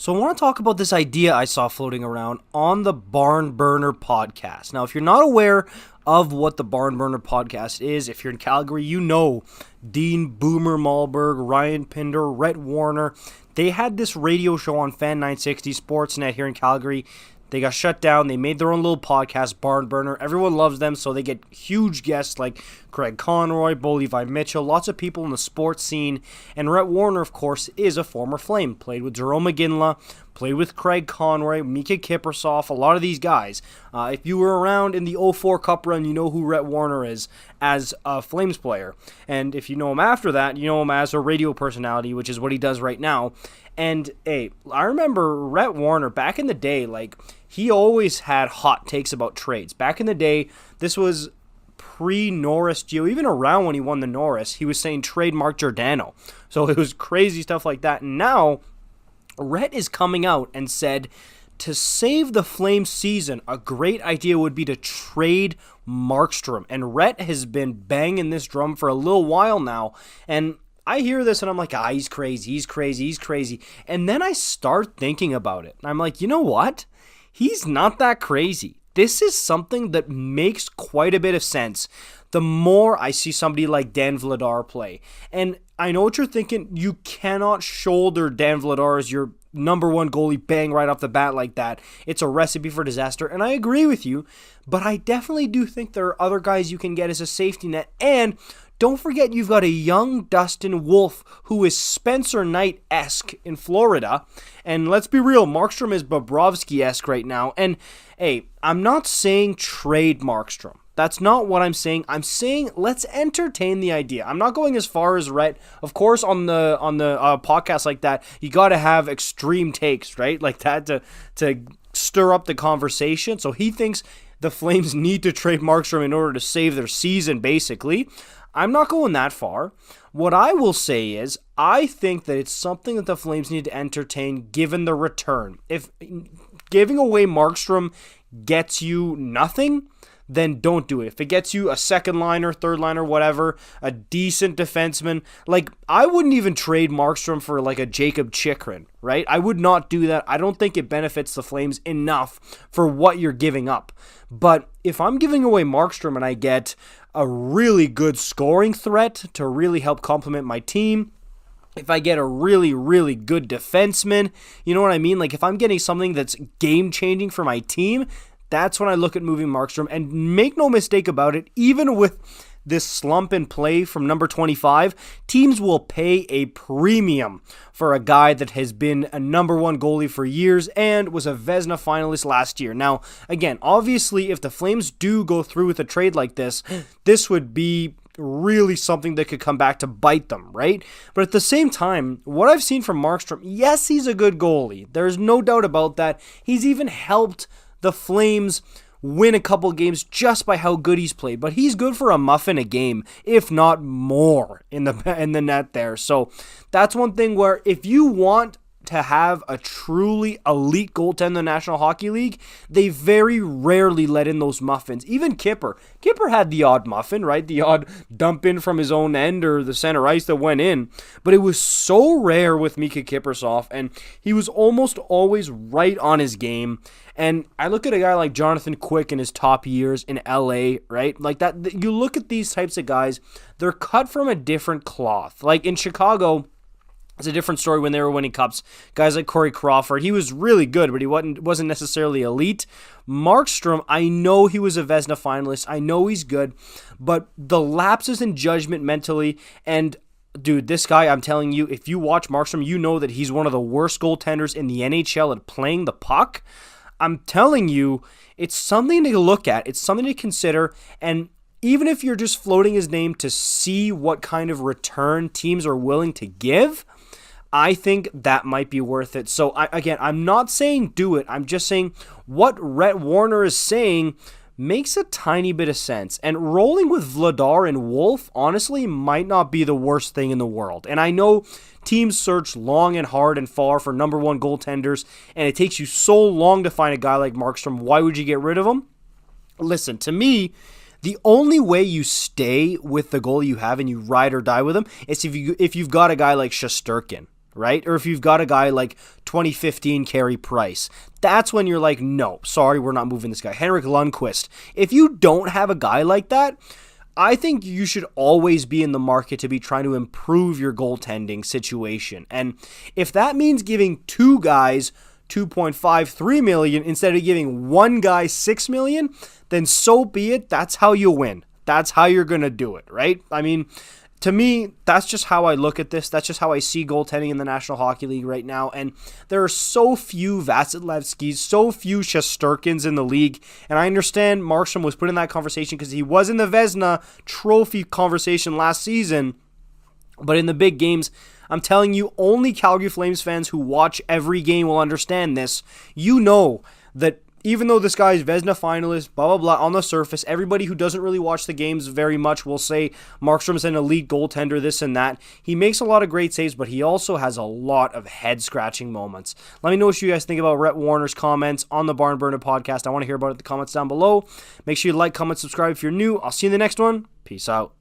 So I want to talk about this idea I saw floating around on the Barn Burner podcast. Now, if you're not aware of what the Barn Burner podcast is, if you're in Calgary, you know Dean Boomer Malberg, Ryan Pinder, Rhett Warner. They had this radio show on Fan 960 Sportsnet here in Calgary. They got shut down. They made their own little podcast, Barn Burner. Everyone loves them, so they get huge guests like Craig Conroy, Bo Levi Mitchell, lots of people in the sports scene. And Rhett Warner, of course, is a former Flame. Played with Jerome McGinley, played with Craig Conroy, Mika Kiprusoff, a lot of these guys. If you were around in the 04 Cup run, you know who Rhett Warner is as a Flames player. And if you know him after that, you know him as a radio personality, which is what he does right now. And, hey, I remember Rhett Warner back in the day, he always had hot takes about trades. Back in the day, this was pre-Norris Gio, even around when he won the Norris, he was saying trade Mark Giordano. So it was crazy stuff like that. And now, Rhett is coming out and said, to save the Flames season, a great idea would be to trade Markstrom. And Rhett has been banging this drum for a little while now. And I hear this and I'm like, he's crazy. And then I start thinking about it. I'm like, you know what? He's not that crazy. This is something that makes quite a bit of sense the more I see somebody like Dan Vladar play. And I know what you're thinking. You cannot shoulder Dan Vladar as your number one goalie bang right off the bat like that. It's a recipe for disaster. And I agree with you. But I definitely do think there are other guys you can get as a safety net. And don't forget, you've got a young Dustin Wolf who is Spencer Knight-esque in Florida. And let's be real, Markstrom is Bobrovsky-esque right now. And, hey, I'm not saying trade Markstrom. That's not what I'm saying. I'm saying let's entertain the idea. I'm not going as far as Rhett. Of course, on the podcast like that, you got to have extreme takes, right? Like that to stir up the conversation. So he thinks the Flames need to trade Markstrom in order to save their season, basically. I'm not going that far. What I will say is, I think that it's something that the Flames need to entertain given the return. If giving away Markstrom gets you nothing, then don't do it. If it gets you a second liner, third liner, whatever, a decent defenseman, I wouldn't even trade Markstrom for a Jacob Chikrin, right? I would not do that. I don't think it benefits the Flames enough for what you're giving up. But if I'm giving away Markstrom and I get a really good scoring threat to really help complement my team, if I get a really, really good defenseman, you know what I mean? If I'm getting something that's game-changing for my team, that's when I look at moving Markstrom. And make no mistake about it, even with this slump in play from number 25, teams will pay a premium for a guy that has been a number one goalie for years and was a Vezina finalist last year. Now, again, obviously, if the Flames do go through with a trade like this, this would be really something that could come back to bite them, right? But at the same time, what I've seen from Markstrom, yes, he's a good goalie. There's no doubt about that. He's even helped the Flames win a couple games just by how good he's played, but he's good for a muffin a game, if not more, in the net there. So that's one thing where if you want to have a truly elite goaltender in the National Hockey League, they very rarely let in those muffins. Even Kipper had the odd muffin, right? The odd dump in from his own end or the center ice that went in, but it was so rare with Mika Kiprusoff, and he was almost always right on his game. And I look at a guy like Jonathan Quick in his top years in LA, right? Like that, you look at these types of guys, they're cut from a different cloth. Like in Chicago, it's a different story when they were winning cups. Guys like Corey Crawford, he was really good, but he wasn't necessarily elite. Markstrom, I know he was a Vezina finalist. I know he's good, but the lapses in judgment mentally, and dude, this guy, I'm telling you, if you watch Markstrom, you know that he's one of the worst goaltenders in the NHL at playing the puck. I'm telling you, it's something to look at. It's something to consider, and even if you're just floating his name to see what kind of return teams are willing to give, I think that might be worth it. So, I'm not saying do it. I'm just saying what Rhett Warner is saying makes a tiny bit of sense. And rolling with Vladar and Wolf, honestly, might not be the worst thing in the world. And I know teams search long and hard and far for number one goaltenders, and it takes you so long to find a guy like Markstrom. Why would you get rid of him? Listen, to me, the only way you stay with the goalie you have and you ride or die with him is if you've got a guy like Shesterkin, right? Or if you've got a guy like 2015 Carey Price, that's when you're like, no, sorry, we're not moving this guy. Henrik Lundqvist. If you don't have a guy like that, I think you should always be in the market to be trying to improve your goaltending situation. And if that means giving two guys $2.53 million instead of giving one guy $6 million, then so be it. That's how you win. That's how you're going to do it, right? I mean, to me, that's just how I look at this. That's just how I see goaltending in the National Hockey League right now. And there are so few Vasilevskis, so few Shesterkins in the league. And I understand Markstrom was put in that conversation because he was in the Vezina trophy conversation last season. But in the big games, I'm telling you, only Calgary Flames fans who watch every game will understand this. You know that even though this guy's Vezina finalist, blah, blah, blah, on the surface, everybody who doesn't really watch the games very much will say Markstrom's an elite goaltender, this and that. He makes a lot of great saves, but he also has a lot of head-scratching moments. Let me know what you guys think about Rhett Warner's comments on the Barn Burner podcast. I want to hear about it in the comments down below. Make sure you like, comment, subscribe if you're new. I'll see you in the next one. Peace out.